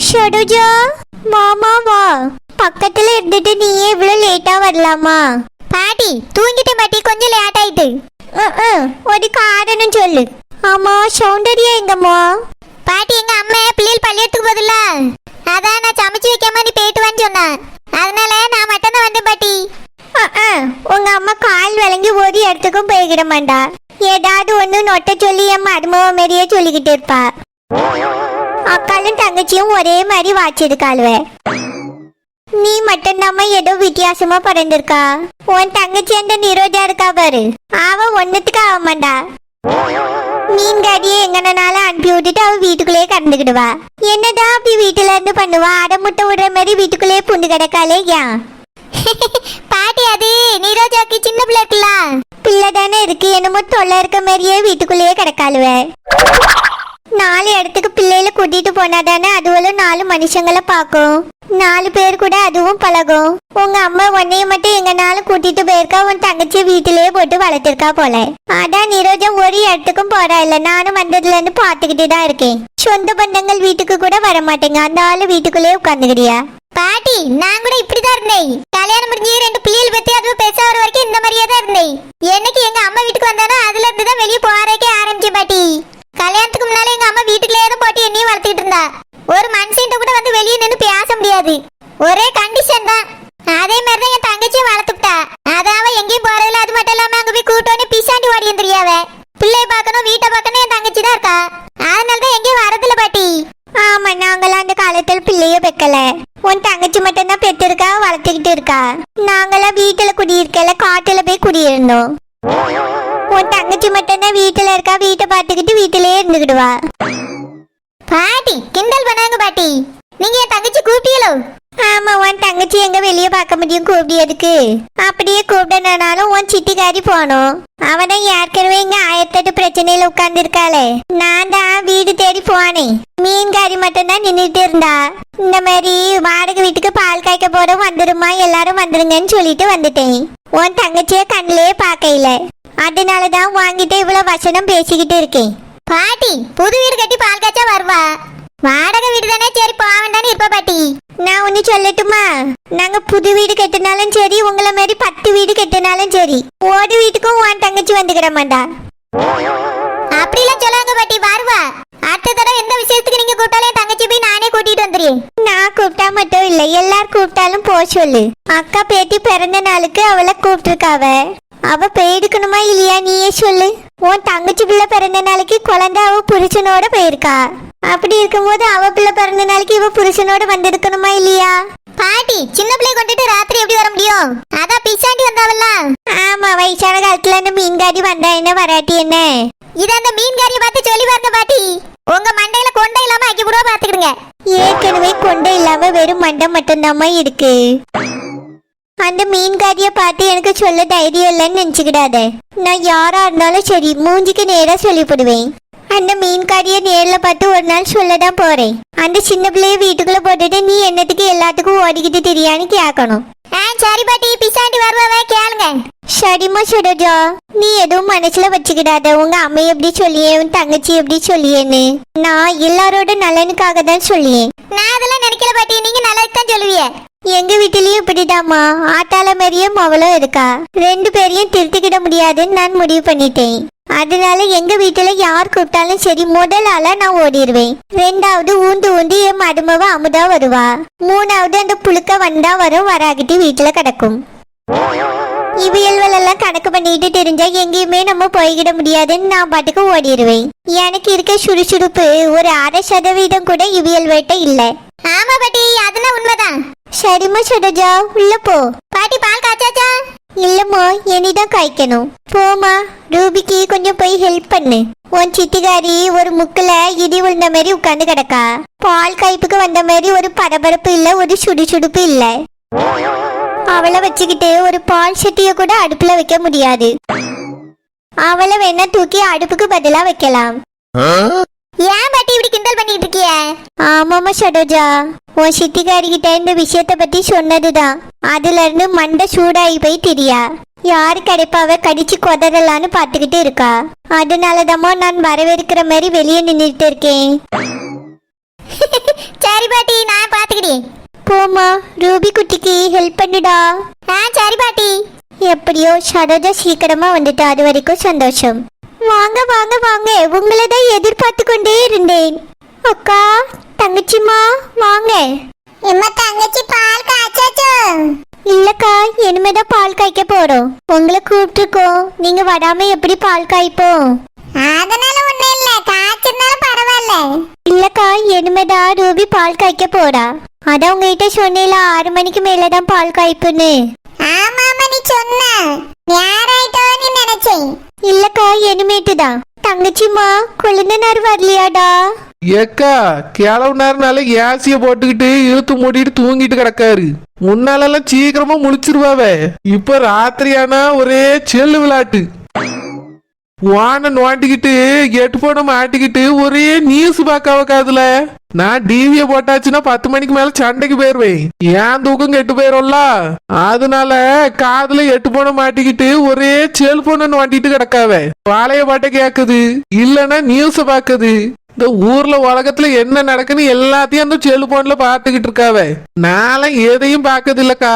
ஷடுஜா, மாமா வா. பக்கத்துல இருந்துட்டு நீயே இவ்வளவு லேட்டா வரலாமா? பாட்டி தூங்கிட்டேன் பாட்டி, கொஞ்சம் லேட் ஆயிட்டு. ஒரு காரணம் சொல்லு. ஆமா, சௌந்தர்யா எங்கம்மா? பாட்டி எங்க அம்மா பிள்ளைகள் பள்ளியத்துக்கு போதில்ல, அதான் நான் சமைச்சு வைக்காம நீ போயிட்டு வான்னு சொன்னேன். அதனால நான் மட்டும் தான் வந்தேன் பாட்டி. உங்க அம்மா கால் விளங்கி ஒரு இடத்துக்கும் போய்கிட மாட்டா. ஏதாவது ஒண்ணு நொட்ட சொல்லி என் மருமவ மாதிரியே சொல்லிக்கிட்டு இருப்பா. அக்காலும் தங்கச்சியும் ஒரே மாதிரி வாச்சிருக்காளுவ. நீ மட்டும்தாம்மா ஏதோ வித்தியாசமா பிறந்திருக்கா. உன் தங்கச்சி அந்த நிரோஜா இருக்கா பாரு, அவ ஒன்னுத்துக்கு ஆக மாட்டா. மீன் கறியை எங்கனாலும் அனுப்பி விட்டுட்டு அவ வீட்டுக்குள்ளேயே கடந்துக்கிடுவா. என்னதான் அப்படி வீட்டுல இருந்து பண்ணுவா? அடமுட்டை விடுற மாதிரி வீட்டுக்குள்ளேயே புண்டு கிடக்காலே ஏன்? பாட்டி அது நிரோஜாக்கு சின்ன பிள்ளை இருக்குல்ல, பிள்ளை தானே இருக்கு, என்னமோ தொல்லை இருக்க மாதிரியே வீட்டுக்குள்ளேயே கிடக்காளுவ. 4 இடத்துக்கு பிள்ளைகளை கூட்டிட்டு போனாதானே அதுவும் 4 மனுஷங்களை பார்க்கும், 4 பேர் கூட அதுவும் பழகும். உங்க அம்மா உன்னைய மட்டும் எங்கனாலும் கூட்டிட்டு போயிருக்கா, உன் தங்கச்சியை வீட்டிலேயே போட்டு வளர்த்திருக்கா போல. அதான் நிரோஜா ஒரு இடத்துக்கும் போறா இல்ல. நானும் வந்ததுல இருந்து பாத்துக்கிட்டு தான் இருக்கேன். சொந்த பந்தங்கள் வீட்டுக்கு கூட வர மாட்டேங்க, அந்த ஆளு வீட்டுக்குள்ளேயே உட்காந்துக்கிறியா? பாட்டி நான் கூட இப்படிதான் இருந்தேன். கல்யாணம் முடிஞ்சு 2 பிள்ளைகள் பத்தி அதுவும் பேச வர வரைக்கும் இந்த மாதிரியே தான் இருந்தேன். என்னைக்கு எங்க அம்மா வீட்டுக்கு வந்தானோ அதுல இருந்து தான் வெளியே போறதுக்கே ஆரம்பிச்சேன் பாட்டி. கல்யாணத்துக்கு முன்னால எங்க அம்மா வீட்டுக்குள்ளேயே தான் போட்டு என்னையும் வளர்த்துக்கிட்டு இருந்தா. ஒரு மனுஷன்ட்ட கூட வந்து வெளியே நின்று பேச முடியாது, ஒரே கண்டிஷன் தான். அதே மாதிரி தான் என் தங்கச்சியும் வளர்த்துட்டா. அதாவ எங்கேயும் போறதில்ல. அது மட்டும் இல்லாம அங்க போய் கூட்டோன்னு பிசாண்டி ஓடி தெரியாவ. பிள்ளை பார்க்கணும் வீட்டை பார்க்கணும் என் தங்கச்சி தான் இருக்கா. அதனால தான் எங்கேயும் வரதில்ல பாட்டி. ஆமா, நாங்களாம் அந்த காலத்துல பிள்ளைய பெக்கல. உன் தங்கச்சி மட்டும் தான் பெற்றிருக்கா, வளர்த்துக்கிட்டு இருக்கா. நாங்களாம் வீட்டுல குடியிருக்கல, காட்டுல போய் குடியிருந்தோம். உன் தங்கச்சி மட்டும் தான் வீட்டுல இருக்கா, வீட்டை பார்த்துக்கிட்டு வீட்டிலேயே இருந்துக்கிடுவா. பாட்டி கிண்டல் பண்ணாங்க பாட்டி. நீங்க என் தங்கச்சி கூப்பிட்டீங்களோ? ஆமா, உன் தங்கச்சி எங்க வெளியே பார்க்க முடியும் கூப்பிடியதுக்கு? அப்படியே கூப்பிடனாலும் உன் சிட்டிக்காரி போனோம். அவதான் ஏற்கனவே இங்க 1008 பிரச்சனையில உட்கார்ந்து இருக்காளே. நான் தான் வீடு தேடி போனேன். மீன்காரி மட்டும் தான் நின்றுட்டு இருந்தா. இந்த மாதிரி வாடகை வீட்டுக்கு பால் காய்க்க போற வந்துருமா, எல்லாரும் வந்துருங்கன்னு சொல்லிட்டு வந்துட்டேன். உன் தங்கச்சிய கண்ணிலே பார்க்கல, அதனாலதான் வாங்கிட்டு இவ்வளவு வசனம் பேசிக்கிட்டு இருக்கேன். பாட்டி புது வீடு கட்டி பால் காய்ச்சா வருவா, வாடகை வீடு தானே, சரி போவேண்டான்னு இருப்பா பாட்டி. நான் ஒண்ணு சொல்லட்டுமா? நாங்க புது வீடு கட்டினாலும் சரி, உங்களை மாதிரி 10 வீடு கட்டினாலும் சரி, ஒரு வீட்டுக்கும் உன் தங்கச்சி வந்துக்கிட மாட்டா. அப்படிலாம் சொல்லாங்க பாட்டி, வருவா. அடுத்த தடவை எந்த விஷயத்துக்கு நீங்க கூப்பிட்டாலும் என் தங்கச்சி போய் நானே கூட்டிட்டு வந்துடுறேன். நான் கூப்பிட்டா மட்டும் இல்ல, எல்லாரும் கூப்பிட்டாலும் போ சொல்லு. அக்கா பேத்தி பிறந்த நாளுக்கு அவளை கூப்பிட்டுருக்காவ. அவ போயிருக்கணுமா இல்லையா நீயே சொல்லு. உன் தங்கச்சி பிள்ளை பிறந்த நாளைக்கு குழந்தை அவ புருஷனோட போயிருக்கா. அப்படி இருக்கும்போது அவ பிள்ளை பிறந்த நாளைக்கு இவ புருஷனோட வந்திருக்கணுமா இல்லையா? பாட்டி சின்ன பிள்ளை கொண்டுட்டு ராத்திரி எப்படி வர முடியும்? அதான் பிசாண்டி வந்தாவல்ல. ஆமா, வயசான காலத்துல அந்த மீன்காரி வந்தா என்ன, வராட்டி என்ன? இத அந்த மீன்காரியை பார்த்து சொல்லி பாருங்க பாட்டி. உங்க மண்டையில கொண்டை இல்லாம ஆக்கி கூட பாத்துக்கிடுங்க. ஏற்கனவே கொண்டை இல்லாம வெறும் மண்டை மட்டும்தாம்மா இருக்கு. அந்த மீன்காரிய பார்த்து எனக்கு சொல்ல தைரியம் இல்லைன்னு நினைச்சுக்கிடாத. நான் யாரா இருந்தாலும் சரி மூஞ்சிக்கு நேரா சொல்லிவிடுவேன். அந்த மீன்காரிய நேர்ல பார்த்து ஒரு நாள் சொல்லதான் போறேன். அந்த சின்ன பிள்ளைய வீட்டுக்குள்ள போட்டுட்டு நீ என்னத்துக்கு எல்லாத்துக்கும் ஓடிக்கிட்டு தெரியான்னு கேட்கணும். சரி பாட்டி, பிசாண்டி வருவாவே கேளுங்க. சரிம்மா சுடஜா, நீ எதுவும் மனசுல வச்சுக்கிடாத. உங்க அம்மை எப்படி சொல்லியே, உன் தங்கச்சி எப்படி சொல்லியேன்னு. நான் எல்லாரோட நலனுக்காக தான் சொல்லியே. நான் அதெல்லாம் நினைக்கல பாட்டி, நீங்க நல்லதுக்கு தான் சொல்லுவீங்க. எங்க வீட்டிலயும் இப்படிதாம்மா, ஆத்தால மாதிரியும் அவளும் இருக்கா. 2 பேரையும் திருத்திக்கிட முடியாதுன்னு நான் முடிவு பண்ணிட்டேன். அதனால எங்க வீட்டுல யார் கூப்பிட்டாலும் சரி முதல் ஆளா நான் ஓடிடுவேன். 2வது ஊந்து ஊந்து என் மருமவ அமுதா வருவா. 3வது அந்த புழுக்க வந்தா வரும், வராகிட்டு வீட்டுல கிடக்கும். இவியல்வெல்லாம் கணக்கு பண்ணிட்டு தெரிஞ்சா எங்கேயுமே நம்ம போய்கிட முடியாதுன்னு நான் பாட்டுக்கு ஓடிடுவேன். எனக்கு இருக்க சுறுசுறுப்பு ஒரு 1/2% கூட இவியல்வேட்ட இல்ல. ஆமா பாட்டி, அதெல்லாம் உண்மைதான். சரிம்மா சுடஜா, உள்ள போ. பாட்டி பால் காய்ச்சாச்சா? இல்லம்மா, இனிதான் காய்க்கணும். போமா, ரூபிக்கு கொஞ்சம் போய் ஹெல்ப் பண்ணு. உன் சித்திகாரி ஒரு முக்குல இடி விழுந்த மாதிரி உட்கார்ந்து கிடக்கா. பால் காய்ப்புக்கு வந்த மாதிரி ஒரு பரபரப்பு இல்ல, ஒரு சுடுசுடுப்பு இல்ல. அவளை வச்சுக்கிட்டு ஒரு பால் சட்டிய கூட அடுப்புல வைக்க முடியாது. அவளை வேணா தூக்கி அடுப்புக்கு பதிலா வைக்கலாம். ஏன் பாட்டி இப்படி கிண்டல் பண்ணிட்டு இருக்கிய? ஆமாமா சரோஜா, உன் சித்திகாரி கிட்ட இந்த விஷயத்த பத்தி சொன்னதுதான். அதுல இருந்து மண்டை சூடாகி போய் திரியா. யாரு கிடைப்பாவ கடிச்சு கொதறலான்னு பாத்துக்கிட்டு இருக்கா. அதனாலதாமா நான் வரவேற்கிற மாதிரி வெளியே நின்றுட்டு இருக்கேன். சரி பாட்டி நான் பாத்துக்கிட்டேன். போமா, ரூபி குட்டிக்கு ஹெல்ப் பண்ணுடா. சரி பாட்டி. எப்படியோ சரோஜா சீக்கிரமா வந்துட்டு, அது வரைக்கும் சந்தோஷம். வாங்க வாங்க வாங்க, உங்களை தான் எதிர்பார்த்து கொண்டே இருந்தேன். அக்கா, தங்கச்சிமா வாங்க. எம்மா தங்கச்சி பால் காய்ச்சாச்சோ? இல்லக்கா, இனிமேதான் பால் காய்க்க போறோம். உங்களை கூப்பிட்டுருக்கோம், நீங்க வராம எப்படி பால் காய்ப்போம்? அதனால ஒண்ணும் இல்ல, காய்ச்சிருந்தாலும் பரவாயில்ல. இல்லக்கா, இனிமேதான் ரூபி பால் காய்க்க போறா. அதான் உங்ககிட்ட சொன்னேல 6 மணிக்கு மேலதான் பால் காய்ப்புன்னு. ஆமா நீ சொன்ன யாராயிட்டோன்னு நினைச்சேன். இல்லக்கா, இனிமேட்டு தான். தங்கச்சிமா, குழந்தைனார் வரலையாடா? ஏக்கா, கிளவு நேரம்னால ஏசிய போட்டுக்கிட்டு இழுத்து மூடிட்டு தூங்கிட்டு கிடக்காரு. முன்னாலெல்லாம் சீக்கிரமா முழிச்சிருவாவே. இப்ப ராத்திரியானா ஒரே செல்லு விளையாட்டு. வான நோண்டிக்கிட்டு எட்டு போன மாட்டிக்கிட்டு ஒரே நியூஸ் பார்க்க காதுல. நான் டிவிய போட்டாச்சுன்னா 10 மணிக்கு மேல சண்டைக்கு போயிருவேன். ஏன் தூக்கம் கெட்டு போயிரும்ல, அதனால காதுல எட்டு போன மாட்டிக்கிட்டு ஒரே செல்போனை நோண்டிட்டு கிடக்காவே. வாழைய பாட்டை கேக்குது, இல்லன்னா நியூஸ பாக்குது. இந்த ஊர்ல உலகத்துல என்ன நடக்குன்னு எல்லாத்தையும் அந்த செல்போன்ல பாத்துக்கிட்டு இருக்காவே. நானும் எதையும் பாக்குது இல்லக்கா.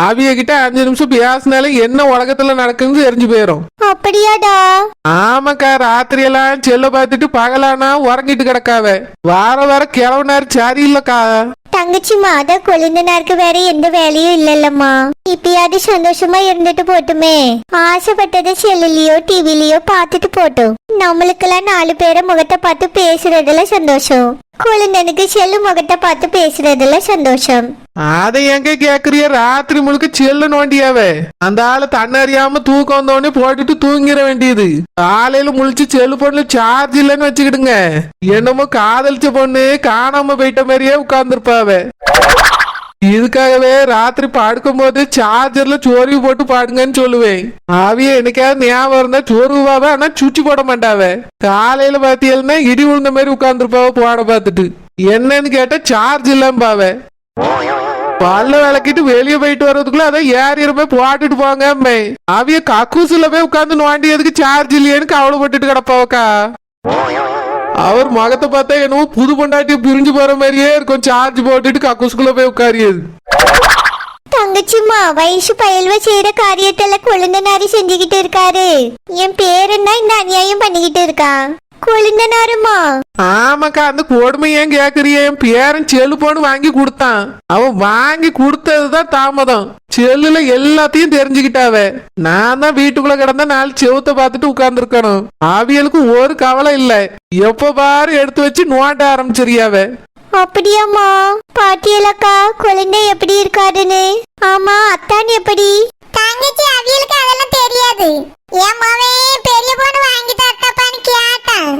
அவிய கிட்ட 5 நிமிஷம் பேசினாலே என்ன உலகத்துல நடக்குன்னு தெரிஞ்சு போயிரும். அப்படியாடா? ஆமாக்கா, ராத்திரி எல்லாம் செல்ல பார்த்துட்டு பகலானா உறங்கிட்டு கிடக்காவே. வார வார கிளவுனாரு சரியில்லக்கா. தங்கச்சிமா, அதான் குழந்தைனாருக்கு வேற எந்த வேலையும் இல்லல்லம்மா. இப்பயாவது சந்தோஷமா இருந்துட்டு போட்டுமே. ஆசைப்பட்டதை செல்லுலயோ டிவிலயோ பாத்துட்டு போட்டோம். நம்மளுக்கெல்லாம் 4 பேரை முகத்தை பார்த்து பேசுறதுல சந்தோஷம். குழந்தைனுக்கு செல்லு முகத்தை பார்த்து பேசுறதுல சந்தோஷம். அதை எங்க கேக்குறிய? ராத்திரி முழுக்க செல்ல நோண்டியாவே. அந்த ஆளு தன்னறியாம தூக்கம் வந்தோடனே போட்டுட்டு தூங்கிட வேண்டியது. காலையில முழிச்சு செல்லு பொண்ணுல சார்ஜ் இல்லைன்னு வச்சுக்கிடுங்க, என்னமோ காதலிச்ச பொண்ணு காணாம போயிட்ட மாதிரியே உட்கார்ந்துருப்பாவே. இதுக்காகவே ராத்திரி படுக்கும் போது சார்ஜர்ல சோர்வு போட்டு பாடுங்கன்னு சொல்லுவேன். அவிய என்னைக்காவது ஞாபகம் இருந்தா சோர்வாவே, ஆனா சுச்சி போட மாட்டாவே. காலையில பாத்தீங்கன்னா இடி விழுந்த மாதிரி உட்கார்ந்துருப்பாவ போட பார்த்துட்டு. என்னன்னு கேட்டா சார்ஜ் இல்லாம பாவே. பல்ல விளக்கிட்டு வெளியே போயிட்டு வர்றதுக்குள்ள அதை ஏறியமே போட்டுட்டு போங்க. அவிய கக்கூசுல போய் உட்கார்ந்து நோண்டியதுக்கு சார்ஜ் இல்லையேன்னு கவலைப்பட்டுட்டு கிடப்பாவக்கா. அவர் முகத்தை பார்த்தா என்னவோ புது பொண்டாட்டி பிரிஞ்சு போற மாதிரியே இருக்கும். சார்ஜ் போட்டுட்டு கக்கூசுக்குள்ள போய் உட்காரியது. தங்கச்சிமா, வயசு பயல்வ செய்யற காரியத்தெல்லாம் குழந்தைனாரி செஞ்சுக்கிட்டு இருக்காரு. என் பேருன்னா இந்த அநியாயம் பண்ணிக்கிட்டு இருக்கான். குழந்தைனாருமா? ஆமாக்கா, அந்த கொடுமை ஏன் கேக்குறிய? என் பேரன் செல்போன் வாங்கி கொடுத்தான். அவன் வாங்கி கொடுத்ததுதான் தாமதம். செல்லுல எல்லாத்தையும் தெரிஞ்சுக்கிட்டாவ. நான் தான் வீட்டுக்குள்ள கிடந்தா 4 செவத்தை பார்த்துட்டு உட்கார்ந்துருக்கணும். அவியலுக்கு ஒரு கவலை இல்ல. எப்ப பாரு எடுத்து வச்சு நோண்ட ஆரம்பிச்சிருயாவ. அப்படியாமா? பாட்டியலக்கா, குழந்தை எப்படி இருக்காருன்னு? ஆமா, அத்தான் எப்படி? தங்கச்சி அவியலுக்கு அதெல்லாம் தெரியாது. என் மாவே பெரிய பொண்ணு வாங்கி தரட்டாப்பான்னு கேட்டான்.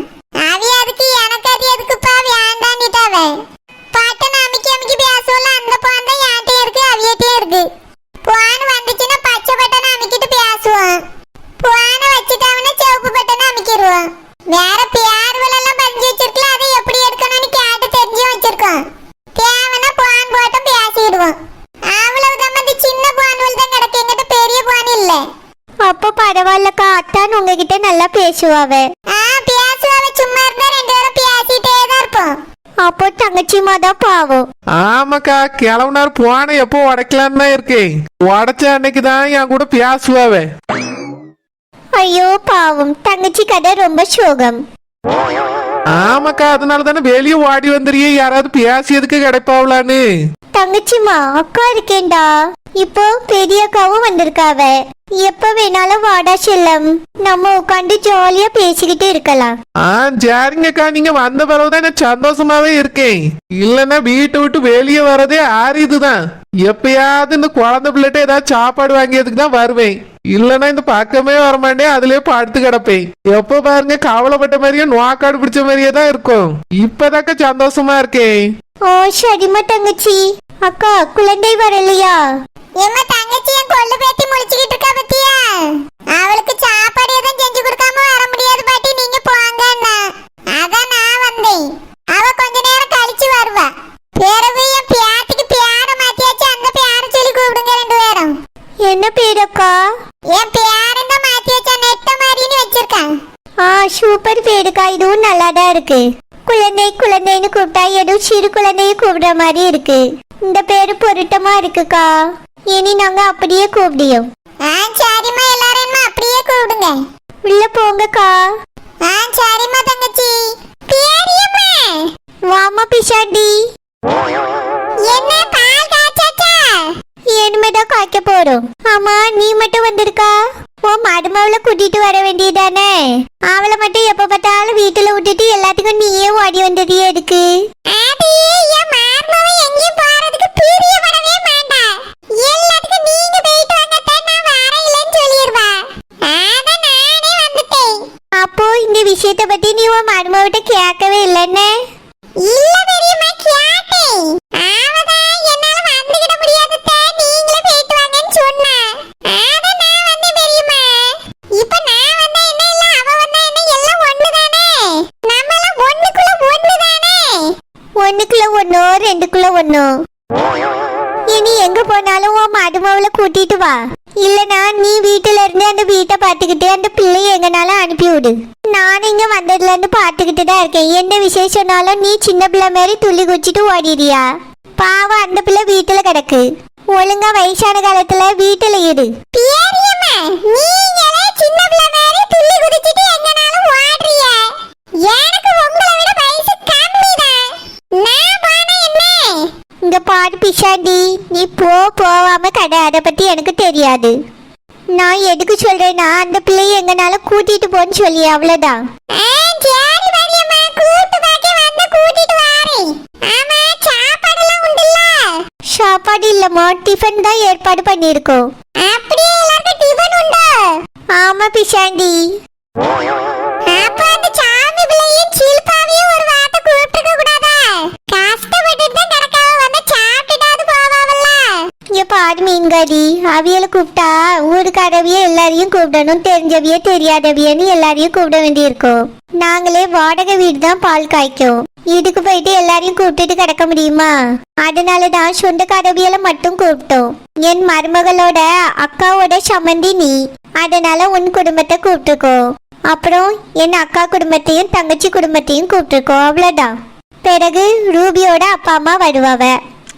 அவிய அதுக்கு எனக்கு அது எதுக்குப்பா வேண்டான்னுட்டாவ. பட்டன் அமைக்கி அமைக்கி பேசுவோம்ல, அந்த போன் தான் என்கிட்ட இருக்கு, அவியட்டையும் இருக்கு. போன் வந்துச்சுன்னா பச்சை பட்டன் அமைக்கிட்டு பேசுவோம். போனை வச்சுட்டாவன்னா சிவப்பு பட்டன் அமைக்கிடுவோம். வேற பேர்வலெல்லாம் பதிஞ்சு வச்சிருக்கல, அதை எப்படி எடுக்கணும்னு கேட்டு தெரிஞ்சும் வச்சிருக்கோம். தேவைன்னா போன் போட்டும் பேசிடுவோம். அவ்வளவுதான். அந்த சின்ன போன்வல் தான் கிடக்கு, எங்கிட்ட பெரிய போன் இல்ல. அப்ப பரவாயில்லக்கா, அத்தான் உங்ககிட்ட நல்லா பேசுவாவ. பேசுவாவ. சும்மா இருந்தா 2 பேரும் பேசிட்டே தான் இருப்போம். அப்போ தங்கச்சிமா தான் பாவம். ஆமாக்கா, கிளவுனார் போன எப்போ உடைக்கலான்னு தான் இருக்கேன். உடைச்ச அன்னைக்குதான் என் கூட பேசுவாவே. ஐயோ பாவம், தங்கச்சி கதை ரொம்ப சோகம். ஆமாக்கா, அதனால தானே வெளியே ஓடி வந்துறியே, யாராவது பேசியதுக்கு கிடைப்பாவலான்னு. தங்கச்சிமா, அக்கா இருக்கேன்டா. இப்போ பெரிய அக்காவும் வந்திருக்காவ. எப்ப வேணாலும் வாடா செல்லம், நம்ம உட்காந்து ஜாலியா பேசிக்கிட்டு இருக்கலாம். சரிங்கக்கா, நீங்க வந்த பிறகுதான் நான் சந்தோஷமாவே இருக்கேன். இல்லன்னா வீட்டை விட்டு வெளியே வரதே ஆறிதுதான். எப்பயாவது இந்த குழந்தை பிள்ளைட்ட ஏதாவது சாப்பாடு வாங்கியதுக்கு தான் வருவேன். இல்லன்னா இந்த பக்கமே வரமாட்டேன், அதுலயே படுத்து கிடப்பேன். எப்ப பாருங்க கவலைப்பட்ட மாதிரியே நோக்காடு பிடிச்ச மாதிரியே தான் இருக்கும். இப்பதாக்கா சந்தோஷமா இருக்கேன். ஓ சரிம்மா தங்கச்சி. அக்கா, குழந்தை வரலையா? ஏம்மா தங்கச்சி என் கொள்ளு பேத்தி முழிச்சுக்கிட்டு இருக்கா பத்தியா? அவளுக்கு சாப்பாடு எதுவும் செஞ்சு கொடுக்காம வர முடியாது பாட்டி, நீங்க போங்கண்ணா. அதான் நான் வந்தேன். அவ கொஞ்ச நேரம் கழிச்சு வருவா. பிறகு என் பேத்திக்கு பேரை மாத்தியாச்சு, அந்த பேரை சொல்லி கூப்பிடுங்க 2 பேரும். என்ன பேரக்கா? என் பேரன் தான் மாத்தியாச்சா, நெட்ட மாதிரின்னு வச்சிருக்கான். சூப்பர் பேருக்கா, இதுவும் நல்லாதான் இருக்கு. குழந்தை குழந்தைன்னு கூப்பிட்டா ஏதோ சிறு குழந்தைய கூப்பிடுற மாதிரி இருக்கு. இந்த பேரு பொருத்தமா இருக்குக்கா. இனி நாங்க அப்படியே கூப்பிடியோம். சரிம்மா, எல்லாரும் அப்படியே கூப்பிடுங்க. உள்ள போங்கக்கா. சரிம்மா தங்கச்சி. பெரியம்மா வாமா பிஷாண்டி. என்ன பால் காய்ச்சாச்சா? இனிமேதான் காய்க்க போறோம். ஆமா, நீ மட்டும் வந்திருக்கா? உன் மருமவளை கூட்டிட்டு வர வேண்டியதானே? அவளை மட்டும் எப்ப பார்த்தாலும் வீட்டுல விட்டுட்டு எல்லாத்துக்கும் நீயே ஓடி வந்தது எதுக்கு? அது என் மருமவ எங்கேயும் போறதுக்கு பிரியப்படவே மாட்டான். எல்லாத்துக்கும் நீங்க போயிட்டு வந்தா நான் வரையிலன்னு சொல்லிடுவா. அதான் நானே வந்துட்டேன். அப்போ இந்த விஷயத்தை பத்தி நீ உன் மருமவிட்ட கேட்கவே இல்லைன்னு? இல்ல பெரியம்மா, கேட்டேன். அவதான் என்னால வந்துகிட முடியாது, நீங்களே போயிட்டு வாங்கன்னு சொன்னா. அதான் நான் வந்தேன் பெரியம்மா. இப்ப நான் வந்தா என்ன, இல்ல அவ வந்தா என்ன, எல்லாம் ஒண்ணுதானே. நம்மலாம் ஒண்ணுக்குள்ள ஒண்ணுதானே. ஒண்ணுக்குள்ள ஒண்ணோ ரெண்டுக்குள்ள ஒண்ணோ. இனி எங்க போனாலும் உன் மருமவளை கூட்டிட்டு வா. இல்லனா நீ வீட்டுல இருந்து அந்த வீட்டை பாத்துக்கிட்டு அந்த பிள்ளைய எங்கனாலும் அனுப்பி விடு. நான் இங்க வந்ததுல இருந்து பாத்துக்கிட்டு தான் இருக்கேன். என்ன விசேஷம்னாலும் நீ சின்ன பிள்ளை மாதிரி துள்ளி குச்சிட்டு ஓடிடுறியா? பாவம், அந்த பிள்ளை வீட்டுல கிடக்கு. ஒழுங்கா வயசான காலத்துல வீட்டுல இரு. பெரியம்மா, நீங்களே சின்ன பிள்ளை மாதிரி துள்ளி குதிச்சிட்டு எங்கனாலும் ஓடுறீங்க. எனக்கு உங்களை விட வயசு கம்மிதான். நான் போனா என்ன? இங்க பாரு பிஷாண்டி, நீ போவாம கடை, அதை பத்தி எனக்கு தெரியாது. நான் எதுக்கு சொல்றேன்னா அந்த பிள்ளைய எங்கனால கூட்டிட்டு போன்னு சொல்லி, அவ்வளவுதான். சரி பெரியம்மா, கூட்டு பாக்க வந்து கூட்டிட்டு வாரேன். ஆமா, சாப்பாடுலாம் உண்டுல்ல? சாப்பாடு இல்லம்மா, டிஃபன் தான் ஏற்பாடு பண்ணிருக்கோம். அப்படியே எல்லாருக்கும் டிபன் உண்டோ? ஆமா பிஷாண்டி. அப்ப அந்த சாமி பிள்ளையும் சில்பாவையும் ஒரு வார்த்தை கூப்பிட்டுக்க கூடாதா? கஷ்டப்பட்டு தான் கிடக்காவ, வந்து சாப்பிட்டுட்டாது போவாவல்ல. இங்க பாரு மீன்காரி, அவியலை கூப்பிட்டா ஊருக்காரவிய எல்லாரையும் கூப்பிடணும், தெரிஞ்சவிய தெரியாதவியன்னு எல்லாரையும் கூப்பிட வேண்டியிருக்கோம். நாங்களே வாடகை வீடு தான் பால் காய்க்கும். இதுக்கு போயிட்டு எல்லாரையும் கூப்பிட்டுட்டு கிடக்க முடியுமா? அதனாலதான் சொந்தக்காரவியலை மட்டும் கூப்பிட்டோம். என் மருமகளோட அக்காவோட சம்மந்தி நீ, அதனால உன் குடும்பத்தை கூப்பிட்டுக்கோ. அப்புறம் என் அக்கா குடும்பத்தையும் தங்கச்சி குடும்பத்தையும் கூப்பிட்டுருக்கோ, அவ்வளவுதான். பிறகு ரூபியோட அப்பா அம்மா வருவாவ.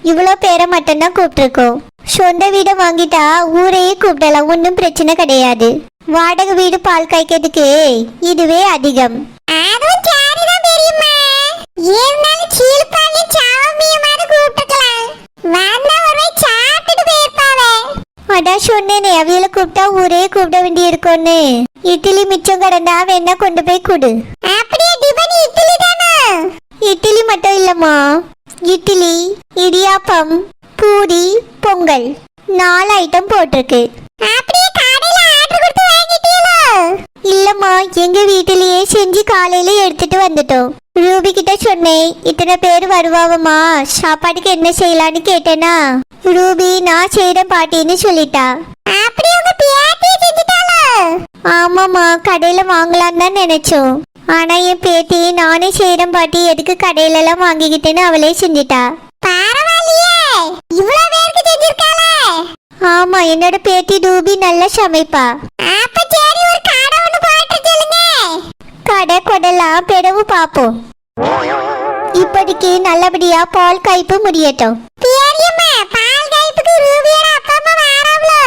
இவ்வளோ பேரை மட்டும்தான் கூப்பிட்டுருக்கோம். சொந்த வீடை வாங்கிட்டா ஊரையே கூப்பிடலாம், ஒன்றும் பிரச்சனை கிடையாது. வாடகை வீடு பால் காய்க்கிறதுக்கு இதுவே அதிகம். அதுவும் சரிதான் பெரியம்மா. இருந்தாலும் சில்பாவையும் சாமியுமாவது கூப்பிட்டுக்கலாம். வந்தா ஒரு வாய் சாப்பிட்டுட்டு போயிருப்பாவே. அதான் சொன்னேனே, அவியலை கூப்பிட்டா ஊரே கூப்பிட வேண்டி இருக்கும்னு. இட்லி மிச்சம் கிடந்தா வேணா கொண்டு போய் கொடு. அப்படியே டிபன் இட்லி தானே? இட்லி மட்டும் இல்லம்மா, இட்லி, இடியாப்பம், பூரி, பொங்கல் 4 ஐட்டம் போட்டிருக்கு. அப்படியே கடையில ஆர்டர் கொடுத்து வாங்கிட்டீங்களோ? இல்லம்மா, எங்க வீட்டிலேயே செஞ்சு காலையில எடுத்துட்டு வந்துட்டோம். ரூபி கிட்ட சொன்னேன், இத்தனை பேர் வருவாவம்மா, சாப்பாட்டுக்கு என்ன செய்யலான்னு கேட்டேனா, ரூபி நான் செய்யறேன் பாட்டின்னு சொல்லிட்டா. அப்படியே உங்க பேத்தி செஞ்சுட்டாளோ? ஆமாம்மா, கடையில வாங்கலான்னு தான் நினைச்சோம். ஆனா என் பேத்தி நானே செய்யறேன் பாட்டி, எதுக்கு கடையில எல்லாம் வாங்கிக்கிட்டேன்னு அவளே செஞ்சிட்டா. பரவாயில்லையே, இவ்வளவு பேருக்கு செஞ்சிருக்காளே. ஆமா, என்னோட பேத்தி ரூபி நல்லா சமைப்பா. அப்ப சரி, ஒரு கடை ஒண்ணு போட்டு சொல்லுங்க. கடை கொடலாம் பிறகு பாப்போம். இப்போதைக்கு நல்லபடியா பால் காய்ப்பு முடியட்டும். பெரியம்மா, பால் காய்ப்புக்கு ரூபியோட அப்பா அம்மா வராங்களோ?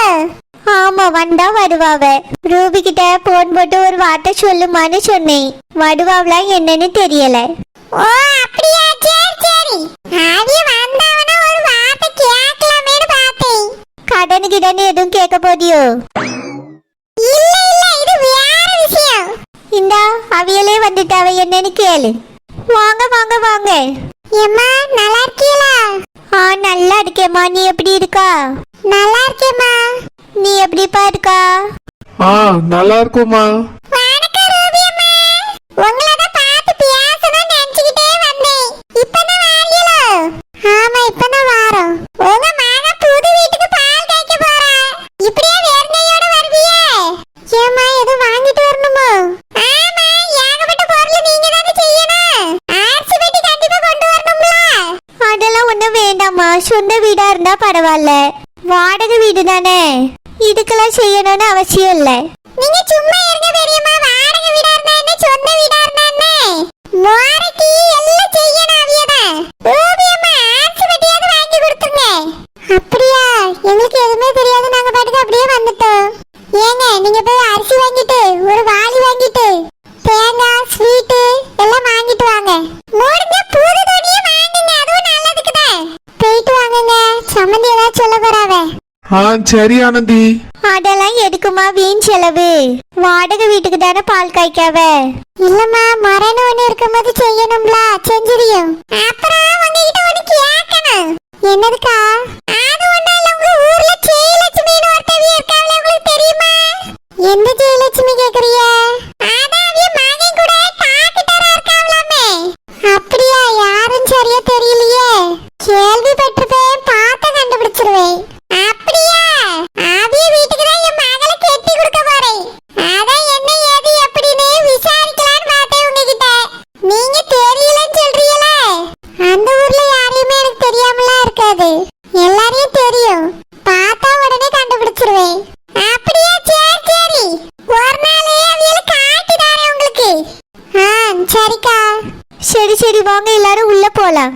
ஆமா, வந்தா வருவாவ. ரூபி கிட்ட போன் போட்டு ஒரு வார்த்தை சொல்லுமான்னு சொன்னேன். வருவாவளா என்னன்னு தெரியல. ஓ அப்படியா, சரி சரி. அவிய வந்தாவனா ஒரு வார்த்தை கேட்கலாமேன்னு பார்த்தேன். கடன் கிடன் எதுவும் கேட்க போதியோ? இல்ல இல்ல, இது வேற விஷயம். இந்தா அவியலே வந்துட்டாவ, என்னன்னு கேளு. வாங்க வாங்க வாங்க. ஏம்மா, நல்லா இருக்கீங்களா? நல்லா இருக்கேம்மா, நீ எப்படி இருக்கா? நல்லா இருக்கேம்மா. நீ எப்படிப்பா இருக்கா? நல்லா இருக்குமா. வணக்கம் ரூபி அம்மா. உங்களை தான் பார்த்து பேசணும்னு நினைச்சுக்கிட்டே வந்தேன். இப்பதான் வாரீங்களோ? ஆமா, இப்பதான் வாரோம். உங்க மகன் புது வீட்டுக்கு பால் காய்க்க போறா. இப்படியே வேர்னையோட வருவியே? ஏம்மா, எதுவும் வாங்கிட்டு வரணுமா? ஆமா, ஏகப்பட்ட பொருள் நீங்க தானே செய்யணும். அரிசி பெட்டி கண்டிப்பா கொண்டு வரணும்ல? அதெல்லாம் ஒண்ணும் வேண்டாம்மா, சொந்த வீடா இருந்தா பரவாயில்ல. வாடகை வீடு தானே, இதுக்கெல்லாம் செய்யணும்னு அவசியம் இல்லை. நீங்க சும்மா இருங்க பெரியம்மா. வாடகை வீடா இருந்தா என்ன, சொந்த வீடா இருந்தா என்ன? மோரை பாட்டி எல்லாம் செய்யணும் அவியதான். ஓவியம்மா ஆர்ட்ஸ் பெட்டியாவது வாங்கி கொடுத்துங்க. அப்படியா? எங்களுக்கு எதுவுமே தெரியாது, நாங்க பாட்டுக்கு அப்படியே வந்துட்டோம். ஏங்க நீங்க போய் அரிசி வாங்கிட்டு ஒரு வாளி வாங்கிட்டு தேங்காய் ஸ்வீட் எல்லாம் வாங்கிட்டு வாங்க. முடிஞ்ச புது துணியை வாங்குங்க, அதுவும் நல்லதுக்குதான். போயிட்டு வாங்குங்க, சம்மந்தி ஏதாவது சொல்ல போறாவே. சரி ஆனந்தி. அதெல்லாம் எதுக்குமா வீண் செலவு? வாடகை வீட்டுக்கு தானே பால் காய்க்காவ. இல்லம்மா மரணம் ஒண்ணு இருக்கும்போது செய்யணும்ல, செஞ்சிரியும். அப்புறம் உங்ககிட்ட ஒண்ணு கேட்கணும். என்னதுக்கா? அது ஒண்ணு இல்ல, உங்க ஊர்ல ஜெயலட்சுமின்னு ஒருத்தவி இருக்காங்களே, உங்களுக்கு தெரியுமா? எந்த ஜெயலட்சுமி கேக்குறீங்க? அதான் அவிய மகன் கூட டாக்டரா இருக்காங்களாமே. அப்படியா? யாரும் சரியா தெரியலையே. கேள்விப்பட்டிருப்பேன், பார்த்த கண்டுபிடிச்சிருவேன். அப்படியா? அவிய வீட்டுக்கு தான் என் மகளை கட்டி கொடுக்க போறேன். அதான் என்ன ஏது எப்படின்னு விசாரிக்கலான்னு பார்த்தேன் உங்ககிட்ட. நீங்க தெரியலன்னு சொல்றீங்களே, அந்த ஊர்ல யாரையுமே எனக்கு தெரியாமலாம் இருக்காது, எல்லாரையும் தெரியும். பார்த்தா உடனே கண்டுபிடிச்சிருவேன். அப்படியா? சரி சரி, ஒரு நாளே அவியல காட்டி தாரேன் உங்களுக்கு. சரிக்கா. சரி சரி, வாங்க எல்லாரும் உள்ள போலாம்.